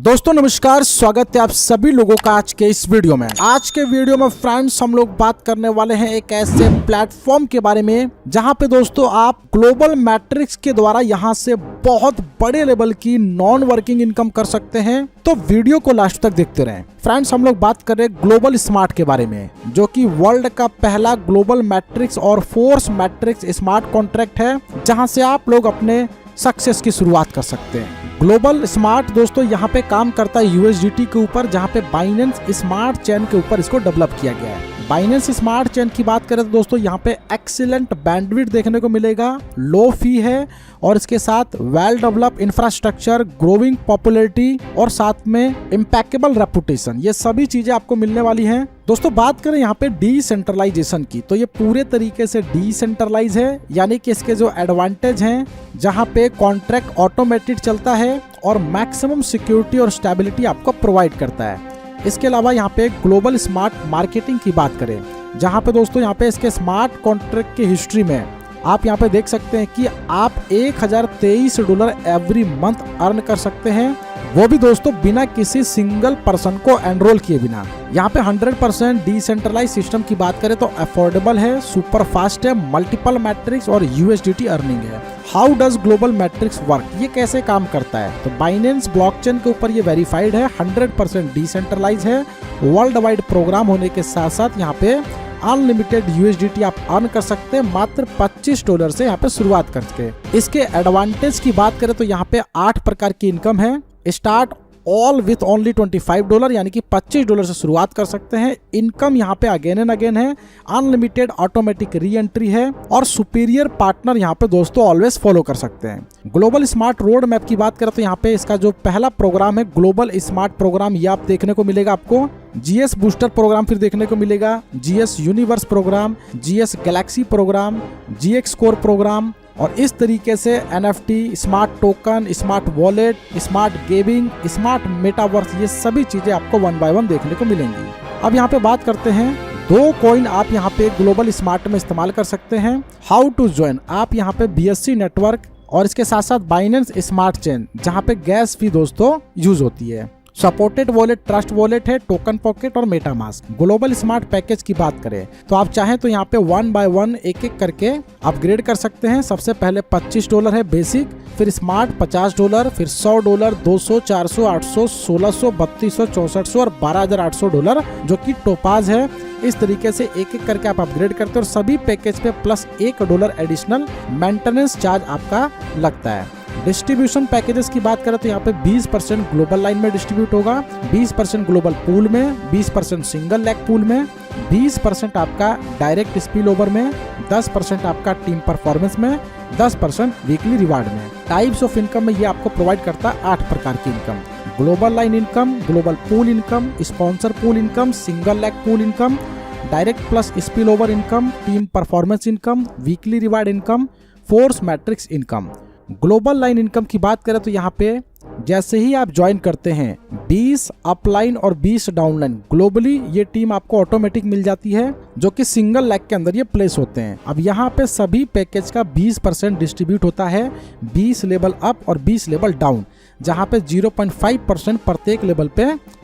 दोस्तों नमस्कार, स्वागत है आप सभी लोगों का आज के इस वीडियो में। आज के वीडियो में फ्रेंड्स हम लोग बात करने वाले हैं एक ऐसे प्लेटफॉर्म के बारे में जहां पे दोस्तों आप ग्लोबल मैट्रिक्स के द्वारा यहां से बहुत बड़े लेवल की नॉन वर्किंग इनकम कर सकते हैं। तो वीडियो को लास्ट तक देखते रहें। फ्रेंड्स हम लोग बात कर रहे हैं ग्लोबल स्मार्ट के बारे में, जो कि वर्ल्ड का पहला ग्लोबल मैट्रिक्स और फोर्स मैट्रिक्स स्मार्ट कॉन्ट्रैक्ट है, जहां से आप लोग अपने सक्सेस की शुरुआत कर सकते हैं। ग्लोबल स्मार्ट दोस्तों यहाँ पे काम करता है यूएसडीटी के ऊपर, जहाँ पे बाइनेंस स्मार्ट चेन के ऊपर इसको डेवलप किया गया है। बाइनेंस स्मार्ट चेन की बात करें तो दोस्तों यहाँ पे एक्सीलेंट बैंडविड्थ देखने को मिलेगा, लो फी है और इसके साथ well develop infrastructure, growing popularity और साथ में इम्पैकेबल रेपुटेशन, ये सभी चीजें आपको मिलने वाली हैं। दोस्तों बात करें यहाँ पे डिसेंट्रलाइजेशन की, तो ये पूरे तरीके से डिसेंट्रलाइज है, यानी कि इसके जो एडवांटेज हैं, जहाँ पे कॉन्ट्रैक्ट ऑटोमेटेड चलता है और मैक्सिमम सिक्योरिटी और स्टेबिलिटी आपको प्रोवाइड करता है। इसके अलावा यहाँ पे ग्लोबल स्मार्ट मार्केटिंग की बात करें, जहाँ पे दोस्तों यहाँ पे इसके स्मार्ट कॉन्ट्रैक्ट की हिस्ट्री में आप यहाँ पे देख सकते हैं कि आप $1023 एवरी मंथ अर्न कर सकते हैं, वो भी दोस्तों बिना किसी सिंगल पर्सन को एनरोल किए बिना। यहाँ पे 100% डिसेंट्रलाइज सिस्टम की बात करें तो अफोर्डेबल है, सुपर फास्ट है, मल्टीपल मैट्रिक्स और यूएसडीटी अर्निंग है। How does global matrix work, ये कैसे काम करता है? तो बाइनेंस ब्लॉकचेन के ऊपर ये वेरीफाइड है, 100% डिसेंट्रलाइज है, वर्ल्ड वाइड प्रोग्राम होने के साथ साथ यहाँ पे अनलिमिटेड यूएसडीटी आप अर्न कर सकते हैं मात्र $25 से यहाँ पे शुरुआत करके। इसके एडवांटेज की बात करें तो यहाँ पे 8 प्रकार की इनकम है। स्टार्ट ऑल विथ ओनली $25, यानी कि $25 से शुरुआत कर सकते हैं। इनकम यहाँ पे अगेन एंड अगेन है, अनलिमिटेड ऑटोमेटिक री एंट्री है और सुपीरियर पार्टनर यहाँ पे दोस्तों ऑलवेज फॉलो कर सकते हैं। ग्लोबल स्मार्ट रोड मैप की बात करें तो यहाँ पे इसका जो पहला प्रोग्राम है ग्लोबल स्मार्ट प्रोग्राम, ये आप देखने को मिलेगा आपको। जीएस बूस्टर प्रोग्राम फिर देखने को मिलेगा, GS universe program, GS galaxy program, GX core program और इस तरीके से NFT, smart token, smart wallet, smart gaming, smart metaverse, ये सभी चीजें आपको 1 बाय 1 देखने को मिलेंगी। अब यहाँ पे बात करते हैं 2 कॉइन आप यहाँ पे ग्लोबल स्मार्ट में इस्तेमाल कर सकते हैं। हाउ टू ज्वाइन, आप यहाँ पे BSC नेटवर्क और इसके साथ साथ बाइनेंस स्मार्ट चेन, जहाँ पे गैस फी दोस्तों यूज होती है। सपोर्टेड वॉलेट ट्रस्ट वॉलेट है, टोकन पॉकेट और मेटामास्क। ग्लोबल स्मार्ट पैकेज की बात करें तो आप चाहें तो यहाँ पे 1 बाय 1 एक करके अपग्रेड कर सकते हैं। सबसे पहले $25 है बेसिक, फिर स्मार्ट $50, फिर $100, $200, $400, $800, $1600, $3200, $6400 और $12800 जो कि टोपाज है। इस तरीके से एक करके आप अपग्रेड करते हैं और सभी पैकेज पे प्लस $1 एडिशनल मेंटेनेंस चार्ज आपका लगता है। डिस्ट्रीब्यूशन पैकेजेस की बात करें तो यहाँ पे 20% ग्लोबल लाइन में डिस्ट्रीब्यूट होगा, 20% ग्लोबल पूल में, 20% सिंगल लेग पूल में, 20% आपका डायरेक्ट स्पिल ओवर में, 10% आपका टीम परफॉर्मेंस में, 10% वीकली रिवार्ड में। टाइप्स ऑफ इनकम में ये आपको प्रोवाइड करता है 8 प्रकार की income: global line income, global pool income, sponsor pool income, single leg pool income, direct plus spill over income, team performance income, weekly reward income, force matrix income. Global line income की बात करें तो यहाँ पे जैसे ही आप join करते हैं 20 अपलाइन और 20 डाउनलाइन ग्लोबली ये टीम आपको ऑटोमेटिक मिल जाती है, जो कि सिंगल लेग के अंदर ये प्लेस होते हैं। अब यहाँ पे सभी पैकेज का 20% डिस्ट्रीब्यूट होता है, 20 लेवल अप और 20 लेवल डाउन, जहाँ पे 0.5% प्रत्येक लेवल पे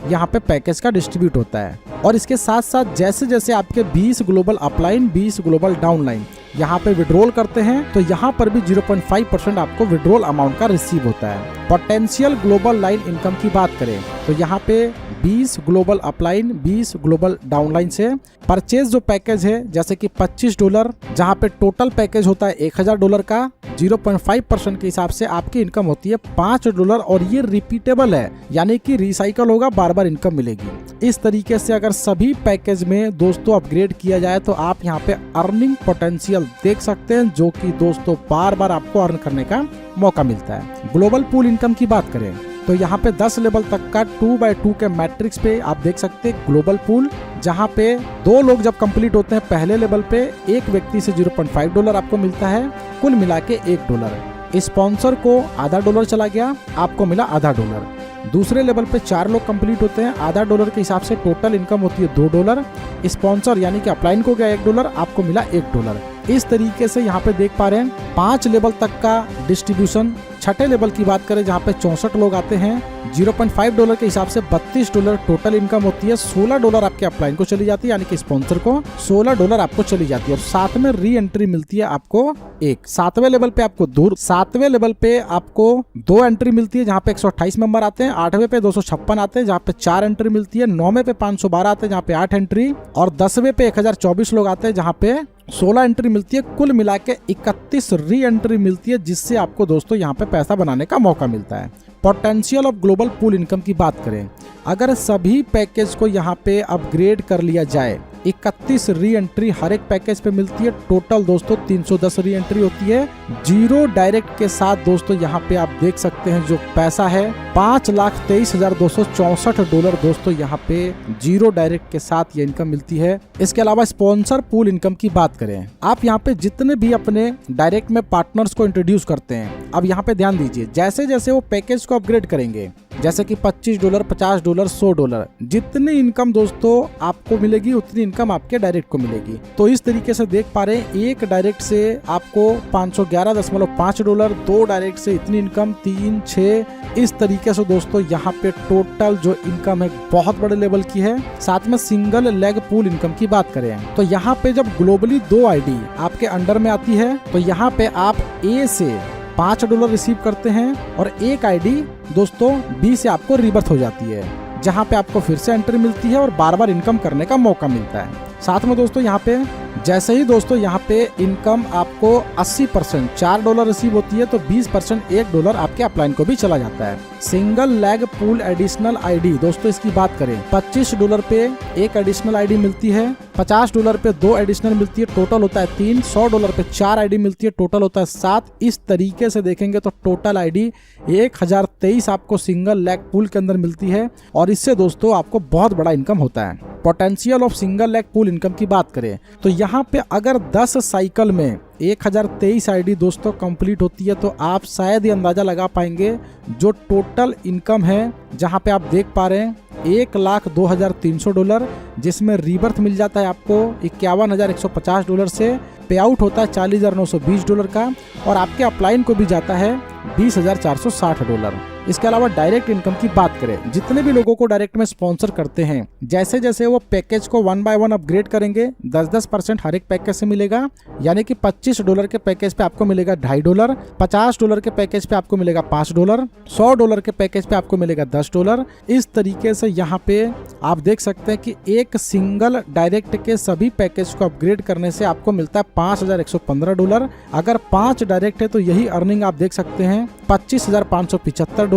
यहाँ पे पैकेज का डिस्ट्रीब्यूट होता है। और इसके साथ साथ जैसे जैसे आपके 20 ग्लोबल अपलाइन, 20 ग्लोबल डाउनलाइन यहाँ पे विड्रॉल करते हैं तो यहाँ पर भी 0.5% आपको विड्रॉल अमाउंट का रिसीव होता है। पोटेंशियल ग्लोबल लाइन इनकम की बात करें तो यहाँ पे 20 ग्लोबल अपलाइन, 20 ग्लोबल डाउनलाइन से परचेज जो पैकेज है जैसे कि $25, जहाँ पे टोटल पैकेज होता है $1000 का, 0.5% के हिसाब से आपकी इनकम होती है $5 और ये रिपीटेबल है, यानी कि रिसाइकल होगा, बार बार इनकम मिलेगी। इस तरीके से अगर सभी पैकेज में दोस्तों अपग्रेड किया जाए तो आप यहाँ पे अर्निंग पोटेंशियल देख सकते हैं, जो कि दोस्तों बार बार आपको अर्न करने का मौका मिलता है। ग्लोबल पूल इनकम की बात करें तो यहाँ पे 10 लेवल तक का 2 बाय 2 के मैट्रिक्स पे आप देख सकते हैं ग्लोबल पूल, जहाँ पे 2 लोग जब कंप्लीट होते हैं पहले लेवल पे एक व्यक्ति से $0.5 आपको मिलता है, कुल मिला के $1। स्पॉन्सर को $0.5 चला गया, आपको मिला $0.5। दूसरे लेवल पे 4 लोग कंप्लीट होते हैं, $0.5 के हिसाब से टोटल इनकम होती है $2। स्पॉन्सर यानी कि अपलाइन को गया $1, आपको मिला $1। इस तरीके से यहाँ पे देख पा रहे हैं 5 लेवल तक का डिस्ट्रीब्यूशन छठे लेवल की बात करें जहाँ पे 64 लोग आते हैं, $0.5 के हिसाब से $32 टोटल इनकम होती है। $16 आपके अपलाइन को चली जाती है, यानी कि स्पॉन्सर को $16 आपको चली जाती है। और साथ में री एंट्री मिलती है आपको एक। सातवें लेवल पे आपको सातवें लेवल पे आपको 2 एंट्री मिलती है, जहाँ पे 128 मेंबर आते हैं। 8वें पे 256 आते हैं, जहाँ पे 4 एंट्री मिलती है। 9वें पे 512 आते हैं, जहाँ पे 8 एंट्री। और 10वें पे 1024 लोग आते हैं, जहाँ पे 16 एंट्री मिलती है। कुल मिला के 31 री एंट्री मिलती है, जिससे आपको दोस्तों यहाँ पे पैसा बनाने का मौका मिलता है। Potential of global pool income की बात करें, अगर सभी पैकेज को यहाँ पे अपग्रेड कर लिया जाए, 31 री एंट्री हर एक पैकेज पे मिलती है। टोटल दोस्तों 310 री एंट्री होती है। 0 डायरेक्ट के साथ दोस्तों यहाँ पे आप देख सकते हैं जो पैसा है $5,23,264 दोस्तों यहाँ पे 0 डायरेक्ट के साथ ये इनकम मिलती है। इसके अलावा स्पॉन्सर पूल इनकम की बात करें, आप यहाँ पे जितने भी अपने डायरेक्ट में पार्टनर्स को इंट्रोड्यूस करते हैं, अब यहाँ पे ध्यान दीजिए, जैसे जैसे वो पैकेज को अपग्रेड करेंगे, जैसे कि $25, $50, $100, जितनी इनकम दोस्तों आपको मिलेगी उतनी इनकम आपके डायरेक्ट को मिलेगी। तो इस तरीके से देख पा रहे हैं, एक डायरेक्ट से आपको $511.5, 2 डायरेक्ट से इतनी इनकम, 3, 6, इस तरीके से दोस्तों यहाँ पे टोटल जो इनकम है बहुत बड़े लेवल की है। साथ में सिंगल लेग पूल इनकम की बात करें तो यहाँ पे जब ग्लोबली 2 आईडी आपके अंडर में आती है, तो यहाँ पे आप ए से $5 रिसीव करते हैं और एक आईडी दोस्तों बी से आपको रिबर्थ हो जाती है, जहां पे आपको फिर से एंट्री मिलती है और बार बार इनकम करने का मौका मिलता है। साथ में दोस्तों यहाँ पे जैसे ही दोस्तों यहाँ पे इनकम आपको 80% $4 रिसीव होती है, तो 20% $1 आपके अपलाइन को भी चला जाता है। Single leg pool additional ID दोस्तों इसकी बात करें, $25 पे एक एडिशनल आईडी मिलती है, $50 पे 2 एडिशनल मिलती है, टोटल होता है 3, $100 पे 4 आईडी मिलती है, टोटल होता है 7। इस तरीके से देखेंगे तो टोटल आईडी 1023 आपको सिंगल लेग पूल के अंदर मिलती है और इससे दोस्तों आपको बहुत बड़ा इनकम होता है। Potential of single leg pool income की बात करें तो यहाँ पे अगर 10 साइकिल में 1023 आईडी दोस्तों कंप्लीट होती है, तो आप शायद ये अंदाजा लगा पाएंगे जो टोटल इनकम है, जहाँ पे आप देख पा रहे हैं $1,02,300, जिसमें रीबर्थ मिल जाता है आपको $51,150 से, पे आउट होता है $40,920 का और आपके अपलाइन को भी जाता है $20,460। इसके अलावा डायरेक्ट इनकम की बात करें, जितने भी लोगों को डायरेक्ट में स्पॉन्सर करते हैं, जैसे जैसे वो पैकेज को 1 बाय 1 अपग्रेड करेंगे, 10% हर एक पैकेज से मिलेगा, यानी कि $25 के पैकेज पे आपको मिलेगा $2.5, $50 के पैकेज पे आपको मिलेगा $5, $100 के पैकेज पे आपको मिलेगा $10। इस तरीके से यहाँ पे आप देख सकते हैं कि एक सिंगल डायरेक्ट के सभी पैकेज को अपग्रेड करने से आपको मिलता है $5,115। अगर 5 डायरेक्ट है तो यही अर्निंग आप देख सकते हैं $25,575,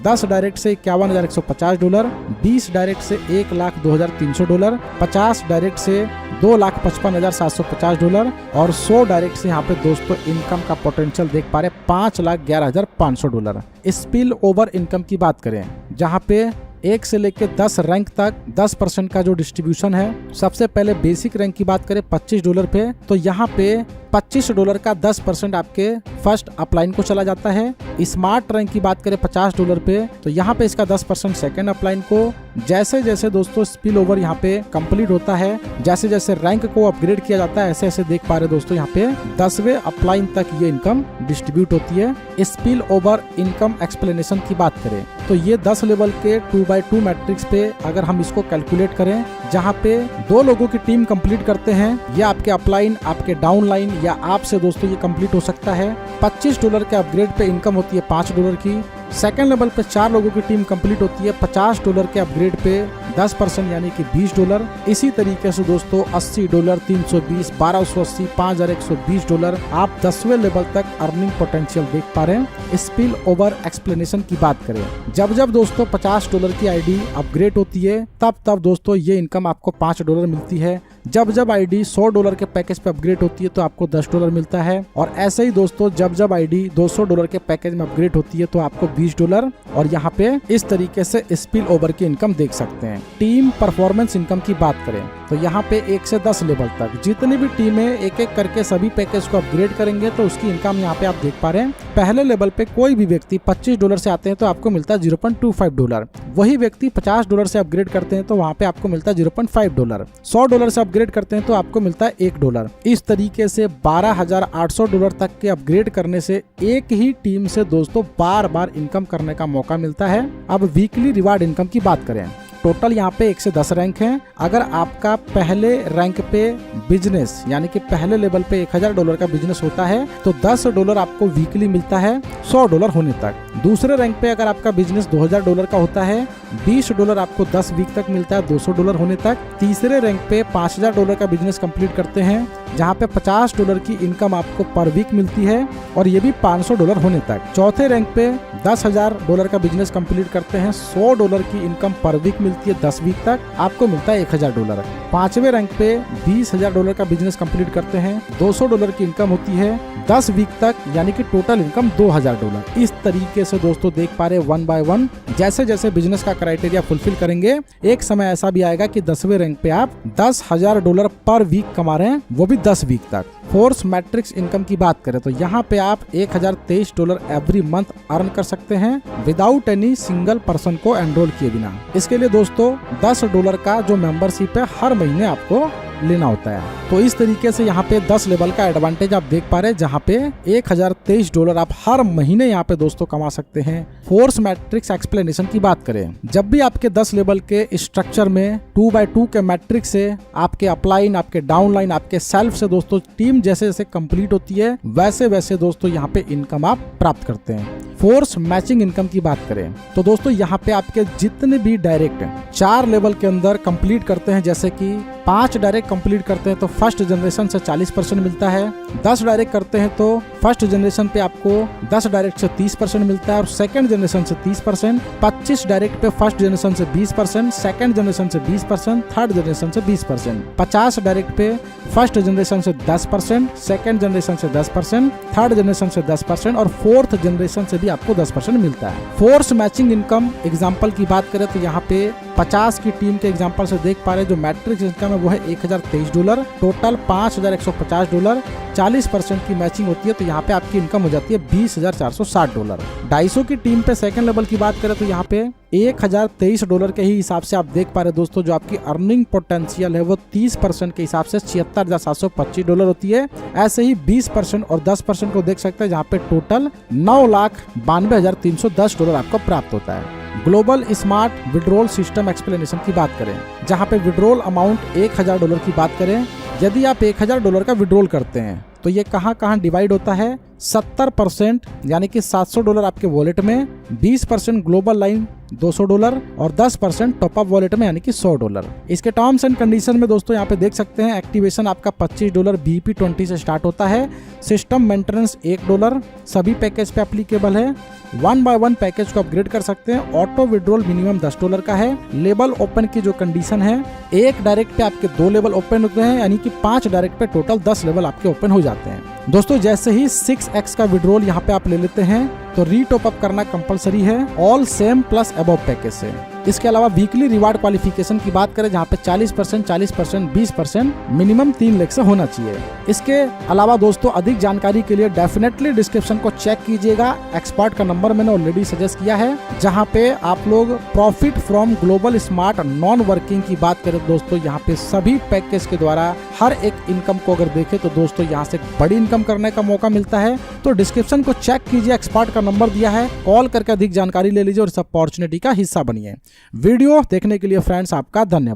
10 डायरेक्ट से $51,150, 20 डायरेक्ट से $1,02,300, 50 डायरेक्ट से $2,55,750 और 100 डायरेक्ट से यहाँ पे दोस्तों इनकम का पोटेंशियल देख पा रहे $5,11,500। स्पिल ओवर इनकम की बात करें, जहाँ पे 1 से लेकर 10 रैंक तक 10% का जो डिस्ट्रीब्यूशन है। सबसे पहले बेसिक रैंक की बात करें $25 पे, तो यहाँ पे $25 का 10% आपके फर्स्ट अपलाइन को चला जाता है। स्मार्ट रैंक की बात करें $50 पे, तो यहाँ पे इसका 10% सेकंड अपलाइन को। जैसे जैसे दोस्तों स्पिल ओवर यहाँ पे कंप्लीट होता है, जैसे जैसे रैंक को अपग्रेड किया जाता है, ऐसे ऐसे देख पा रहे दोस्तों यहाँ पे 10वें अपलाइन तक ये इनकम डिस्ट्रीब्यूट होती है। स्पिल ओवर इनकम एक्सप्लेनेशन की बात करें तो ये 10 लेवल के 2x2 मैट्रिक्स पे अगर हम इसको कैलकुलेट करें, जहाँ पे 2 लोगों की टीम कंप्लीट करते हैं, या आपके अपलाइन आपके डाउनलाइन या आपसे दोस्तों ये कंप्लीट हो सकता है। $25 के अपग्रेड पे इनकम होती है $5 की। सेकेंड लेवल पे 4 लोगों की टीम कंप्लीट होती है, $50 के अपग्रेड पे 10% यानी कि $20। इसी तरीके से दोस्तों $80, 320, 1280, $5,120 आप 10वें लेवल तक अर्निंग पोटेंशियल देख पा रहे हैं। स्पिल ओवर एक्सप्लेनेशन की बात करें, जब जब दोस्तों $50 की आईडी अपग्रेड होती है, तब तब दोस्तों ये इनकम आपको $5 मिलती है। जब जब आईडी $100 के पैकेज पे अपग्रेड होती है तो आपको $10 मिलता है, और ऐसे ही दोस्तों जब जब आईडी $200 के पैकेज में अपग्रेड होती है तो आपको $20, और यहाँ पे इस तरीके से स्पिल ओवर की इनकम देख सकते हैं। टीम परफॉर्मेंस इनकम की बात करें तो यहाँ पे 1 से 10 लेवल तक जितनी भी टीमें एक एक करके सभी पैकेज को अपग्रेड करेंगे तो उसकी इनकम यहाँ पे आप देख पा रहे हैं। पहले लेवल पे कोई भी व्यक्ति $25 से आते हैं तो आपको मिलता है $0.25। वही व्यक्ति $50 से अपग्रेड करते हैं तो वहाँ पे आपको मिलता है $0.5। $100 से अपग्रेड करते हैं तो आपको मिलता है $1। इस तरीके से $12,800 तक के अपग्रेड करने से एक ही टीम से दोस्तों बार बार इनकम करने का मौका मिलता है। अब वीकली रिवार्ड इनकम की बात करें, टोटल यहाँ पे 1 से 10 रैंक हैं। अगर आपका पहले रैंक पे बिजनेस यानी कि पहले लेवल पे $1000 का बिजनेस होता है तो $10 आपको वीकली मिलता है $100 होने तक। दूसरे रैंक पे अगर आपका बिजनेस $2000 का होता है $20 आपको 10 वीक तक मिलता है $200 होने तक। तीसरे रैंक पे $5000 का बिजनेस कंप्लीट करते हैं जहाँ पे $50 की इनकम आपको पर वीक मिलती है और ये भी $500 होने तक। चौथे रैंक पे $10,000 का बिजनेस कंप्लीट करते हैं $100 की इनकम पर वीक मिलती है 10 वीक तक, आपको मिलता है $1000। पांचवें रैंक पे $20,000 का बिजनेस कंप्लीट करते हैं $200 की इनकम होती है 10 वीक तक, यानी कि टोटल इनकम $2000। इस तरीके से दोस्तों देख पा रहे 1 बाय 1 जैसे जैसे बिजनेस का क्राइटेरिया फुलफिल करेंगे एक समय ऐसा भी आएगा कि 10वें रैंक पे आप $10,000 पर वीक कमा रहे हैं, वो भी 10 वीक तक। फोर्स मैट्रिक्स इनकम की बात करें तो यहाँ पे आप $1023 एवरी मंथ अर्न कर सकते हैं विदाउट एनी सिंगल पर्सन को एनरोल किए बिना। इसके लिए दोस्तों $10 का जो मेंबरशिप है हर महीने आपको लेना होता है। तो इस तरीके से यहाँ पे 10 लेवल का एडवांटेज आप देख पा रहे हैं जहाँ पे $1023 आप हर महीने यहाँ पे दोस्तों कमा सकते हैं। फोर्स मैट्रिक्स एक्सप्लेनेशन की बात करें, जब भी आपके 10 लेवल के स्ट्रक्चर में 2x2 के मैट्रिक्स से आपके अपलाइन, आपके डाउनलाइन, आपके सेल्फ से दोस्तों टीम जैसे जैसे कंप्लीट होती है वैसे वैसे दोस्तों यहाँ पे इनकम आप प्राप्त करते हैं। फोर्स मैचिंग इनकम की बात करें तो दोस्तों यहाँ पे आपके जितने भी डायरेक्ट 4 लेवल के अंदर कंप्लीट करते हैं, जैसे कि 5 डायरेक्ट कंप्लीट करते हैं तो फर्स्ट जनरेशन से 40% मिलता है, 10 डायरेक्ट करते हैं तो फर्स्ट जनरेशन पे आपको 10 डायरेक्ट से 30% मिलता है और सेकंड जनरेशन से 30%, 25 डायरेक्ट पे फर्स्ट जनरेशन से 20%, सेकंड जनरेशन से 20%, थर्ड जनरेशन से 20%, 50 डायरेक्ट पे फर्स्ट जनरेशन से 10%, सेकंड जनरेशन से 10%, थर्ड जनरेशन से 10% और फोर्थ जनरेशन से भी आपको 10% मिलता है। फोर्स मैचिंग इनकम एग्जांपल की बात करें तो यहाँ पे 50 की टीम के एग्जांपल से देख पा रहे जो मैट्रिक्स इनकम है वो है $1023, टोटल $5160, 40% की मैचिंग होती है तो यहाँ पे आपकी इनकम हो जाती है $20,460। 250 की टीम पे सेकंड लेवल की बात करें तो यहाँ पे $1023 के ही हिसाब से आप देख पा रहे दोस्तों जो आपकी अर्निंग पोटेंशियल है वो 30% के हिसाब से $76,725 होती है। ऐसे ही 20% और 10% को देख सकते हैं जहाँ पे टोटल $9,92,310 आपको प्राप्त होता है। Global smart withdrawal system explanation की बात करें, जहाँ पे विड्रॉल अमाउंट $1000 की बात करें, यदि आप $1000 का विड्रॉल करते हैं तो ये कहाँ डिवाइड होता है। 70% यानी कि $700 आपके वॉलेट में, 20% ग्लोबल लाइन $200 और 10% टॉपअप वॉलेट में यानी कि $100। इसके टर्म्स एंड कंडीशन में दोस्तों यहाँ पे देख सकते हैं एक्टिवेशन आपका $25 BP20 से स्टार्ट होता है, सिस्टम मेंटेनेंस $1 सभी पैकेज पे एप्लीकेबल है। 1 बाय 1 पैकेज को अपग्रेड कर सकते हैं। ऑटो विड्रॉल मिनिमम $10 का है। लेवल ओपन की जो कंडीशन है, एक डायरेक्ट पे आपके 2 लेवल ओपन होते हैं यानी कि 5 डायरेक्ट पे टोटल 10 लेवल आपके ओपन हो जाते हैं। दोस्तों जैसे ही 6x का विड्रॉल यहाँ पे आप ले लेते हैं तो रीटॉप अप करना कंपलसरी है all same plus above package से। इसके अलावा वीकली रिवार्ड क्वालिफिकेशन की बात करें जहाँ पे 40%, 40%, 20% मिनिमम 3 लाख से होना चाहिए। इसके अलावा दोस्तों अधिक जानकारी के लिए डेफिनेटली डिस्क्रिप्शन को चेक कीजिएगा। एक्सपर्ट का नंबर मैंने ऑलरेडी सजेस्ट किया है जहाँ पे आप लोग profit from global smart non working की बात करें दोस्तों यहाँ पे सभी पैकेज के द्वारा हर एक इनकम को अगर देखें तो दोस्तों यहाँ से बड़ी इनकम करने का मौका मिलता है। तो डिस्क्रिप्शन को चेक कीजिए, एक्सपर्ट का नंबर दिया है, कॉल करके अधिक जानकारी ले लीजिए और इस अपॉर्चुनिटी का हिस्सा बनिए। वीडियो देखने के लिए फ्रेंड्स आपका धन्यवाद।